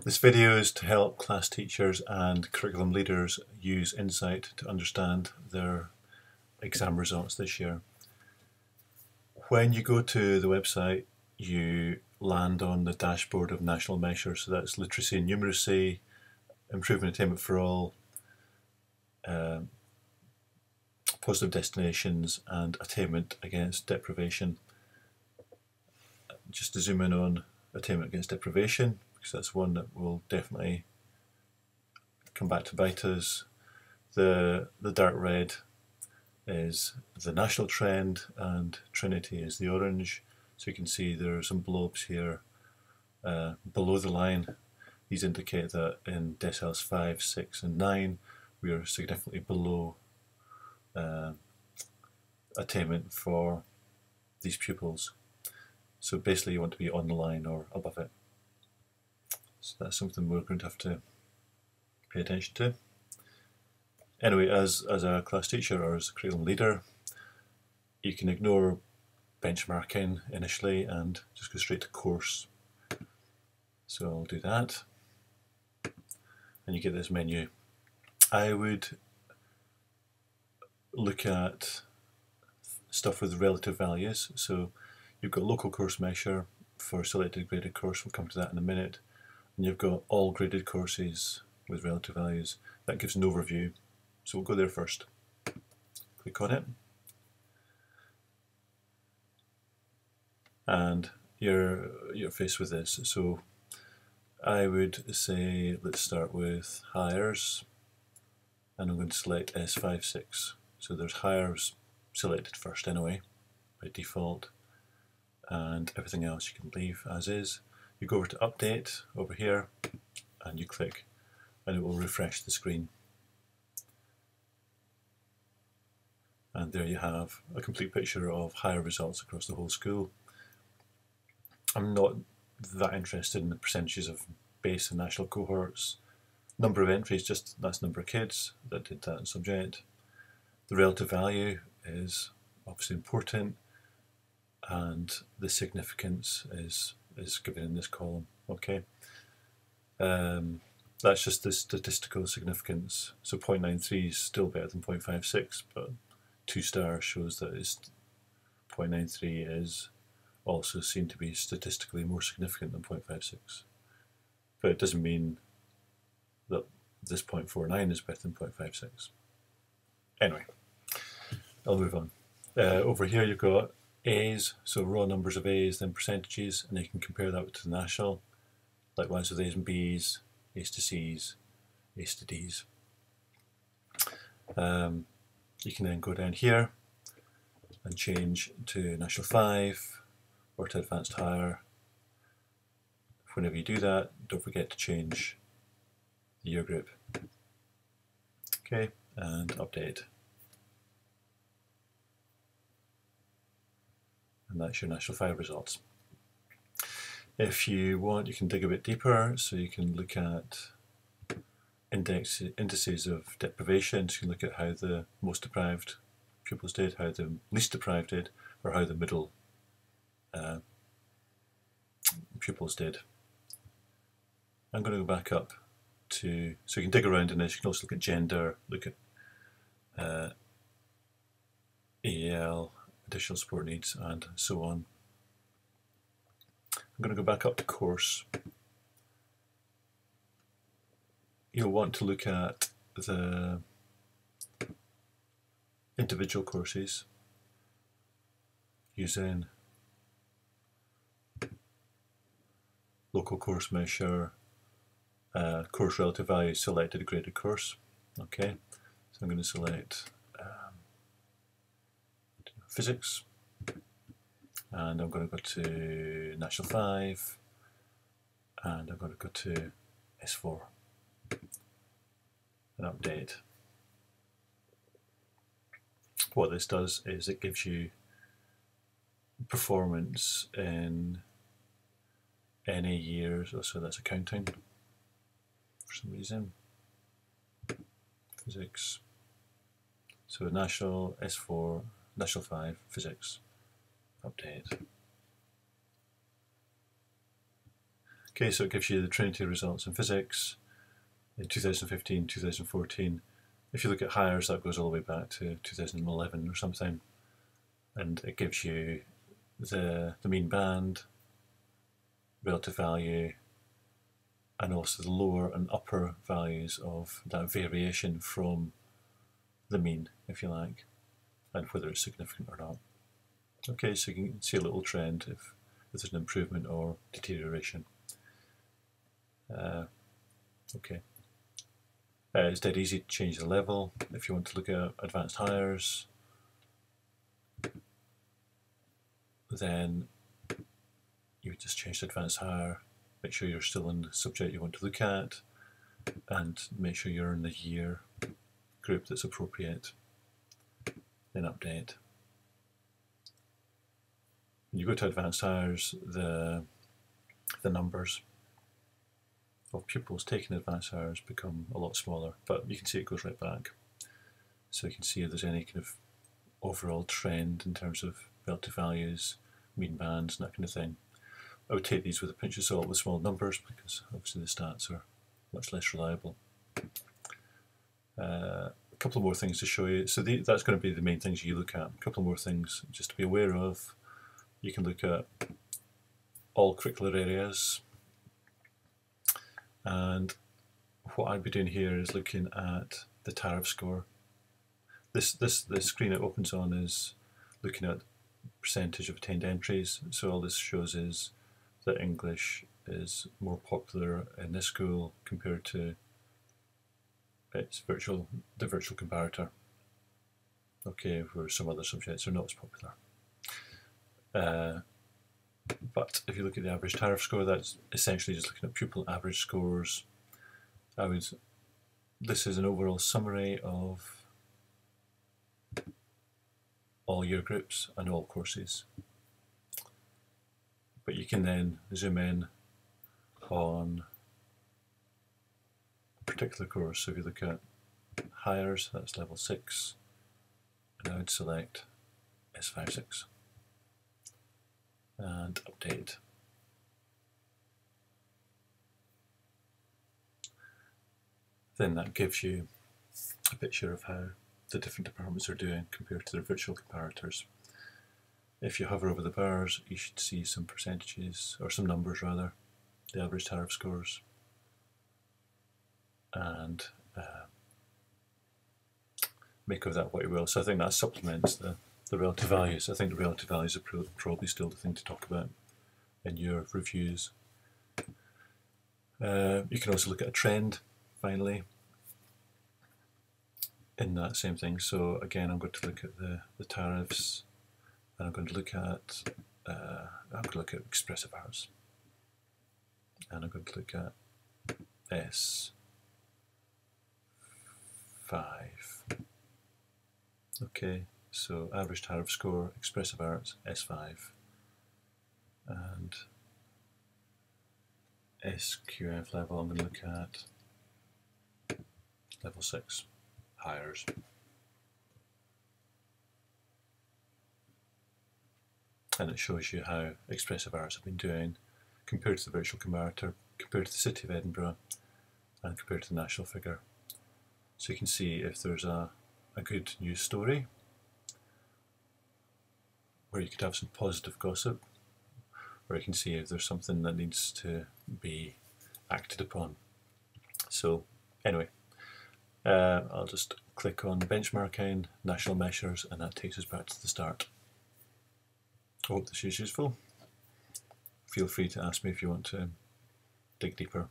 This video is to help class teachers and curriculum leaders use Insight to understand their exam results this year. When you go to the website, you land on the dashboard of national measures, so that's literacy and numeracy, improvement attainment for all, positive destinations, and attainment against deprivation. Just to zoom in on attainment against deprivation, because that's one that will definitely come back to bite us. The dark red is the national trend and Trinity is the orange. So you can see there are some blobs here below the line. These indicate that in deciles 5, 6 and 9 we are significantly below attainment for these pupils. So basically you want to be on the line or above it. So that's something we're going to have to pay attention to. Anyway, as a class teacher or as a curriculum leader, you can ignore benchmarking initially and just go straight to course. So I'll do that, and you get this menu. I would look at stuff with relative values. So you've got local course measure for selected graded course, we'll come to that in a minute, and you've got all graded courses with relative values. That gives an overview. So we'll go there first. Click on it. And you're faced with this. So I would say let's start with hires, and I'm going to select S5, 6. So there's hires selected first anyway, by default, and everything else you can leave as is. You go over to update over here, and you click, and it will refresh the screen. And there you have a complete picture of higher results across the whole school. I'm not that interested in the percentages of base and national cohorts. Number of entries, just that's number of kids that did that subject. The relative value is obviously important, and the significance is given in this column. Okay, that's just the statistical significance. So 0.93 is still better than 0.56, but 2 stars shows that 0.93 is also seen to be statistically more significant than 0.56. But it doesn't mean that this 0.49 is better than 0.56. Anyway, I'll move on. Over here you've got A's, so raw numbers of A's, then percentages, and you can compare that to the national. Likewise with A's and B's, A's to C's, A's to D's. You can then go down here and change to National 5 or to Advanced Higher. Whenever you do that, don't forget to change the year group. Okay, and update. And that's your National 5 results. If you want, you can dig a bit deeper, so you can look at indices of deprivation. So you can look at how the most deprived pupils did, how the least deprived did, or how the middle pupils did. I'm going to go back up to, so you can dig around in this. You can also look at gender, look at AEL, additional support needs, and so on. I'm going to go back up to course. You'll want to look at the individual courses using local course measure, course relative value, selected graded course. Okay, so I'm going to select physics, and I'm going to go to National 5, and I'm going to go to S4 and update. What this does is it gives you performance in any years, so that's accounting for some reason, physics, so national, S4, national 5, physics, update. Okay, so it gives you the Trinity results in physics in 2015, 2014. If you look at hires, that goes all the way back to 2011 or something. And it gives you the mean band, relative value, and also the lower and upper values of that variation from the mean, if you like, and whether it's significant or not. Okay, so you can see a little trend if there's an improvement or deterioration. Okay. It's dead easy to change the level. If you want to look at advanced hires, then you would just change to advanced hire, make sure you're still in the subject you want to look at, and make sure you're in the year group that's appropriate. Then update. When you go to advanced hires, the numbers of pupils taking advanced hires become a lot smaller, but you can see it goes right back. So you can see if there's any kind of overall trend in terms of relative values, mean bands, and that kind of thing. I would take these with a pinch of salt with small numbers because obviously the stats are much less reliable. A couple more things to show you. So that's going to be the main things you look at. A couple more things just to be aware of. You can look at all curricular areas. And what I'd be doing here is looking at the tariff score. The screen it opens on is looking at percentage of attained entries. So all this shows is that English is more popular in this school compared to its the virtual comparator. Okay, where some other subjects are not as popular. But if you look at the average tariff score, that's essentially just looking at pupil average scores. This is an overall summary of all year groups and all courses. But you can then zoom in on a particular course. So if you look at hires, that's level 6, and I would select S56 and update. Then that gives you a picture of how the different departments are doing compared to their virtual comparators. If you hover over the bars, you should see some percentages, or some numbers rather, the average tariff scores, and make of that what you will. So I think that supplements the relative values. I think the relative values are probably still the thing to talk about in your reviews. You can also look at a trend, finally, in that same thing. So again, I'm going to look at the tariffs, and I'm going to look at expressive hours, and I'm going to look at S5. Okay, so average tariff score, expressive arts, S5, and SQF level, I'm going to look at level 6, hires. And it shows you how expressive arts have been doing compared to the virtual comparator, compared to the City of Edinburgh, and compared to the national figure. So you can see if there's a good news story where you could have some positive gossip, or you can see if there's something that needs to be acted upon. So anyway, I'll just click on benchmarking, national measures, and that takes us back to the start. I hope this is useful. Feel free to ask me if you want to dig deeper.